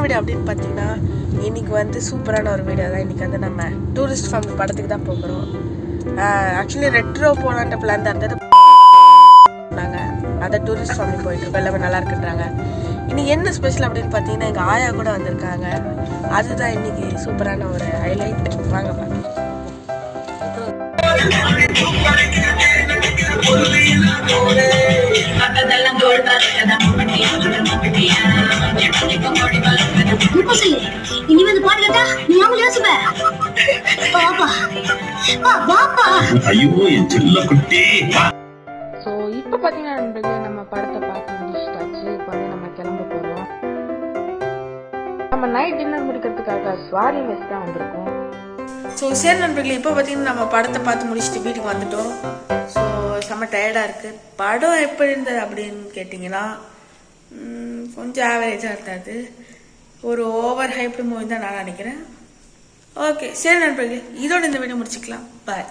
Video அப்படின்னு பார்த்தீங்கன்னா இன்னைக்கு வந்து சூப்பரான ஒரு வீடியோ தான். இன்னைக்கு வந்து நம்ம டூரிஸ்ட் ஃபேமிலி படத்துக்கு தான் போகிறோம். ஆக்சுவலி ரெட்ரோ போலான்ற பிளான் தான் இருந்தது. நாங்கள் அதை டூரிஸ்ட் ஃபேமிலி போயிட்டுருக்கோம். எல்லாமே நல்லா இருக்குன்றாங்க. இன்னைக்கு என்ன ஸ்பெஷல் அப்படின்னு பார்த்தீங்கன்னா எங்கள் ஆயா கூட வந்திருக்காங்க. அதுதான் இன்னைக்கு சூப்பரான ஒரு ஹைலைட். வாங்க பாருங்க. இனி வந்து பாட்டு கேட்டா நீ அவங்க யோசிப்ப. ஐயோ என் செல்ல குட்டி. ஸோ இப்போ பார்த்தீங்கன்னா நண்பர்களே நம்ம படத்தை பார்த்து முடிச்சிட்டாச்சு. இப்போ வந்து நம்ம கிளம்ப போகிறோம். நம்ம நைட் டின்னர் முடிக்கிறதுக்காக ஸ்வாரி மெஸ் தான் வந்திருக்கோம். ஸோ சரி நண்பர்களே, இப்போ பார்த்தீங்கன்னா நம்ம படத்தை பார்த்து முடிச்சுட்டு வீட்டுக்கு வந்துட்டோம். ஸோ செம்ம டயர்டாக இருக்குது. படம் எப்படி இருந்தது அப்படின்னு கேட்டிங்கன்னா கொஞ்சம் ஆவரேஜாக இருந்தது. ஒரு ஓவர் ஹைப்டு மூவி தான் நான் நினைக்கிறேன். ஓகே சரி நண்பர்களே, இதோட இந்த வீடியோ முடிச்சுக்கலாம். பாய்.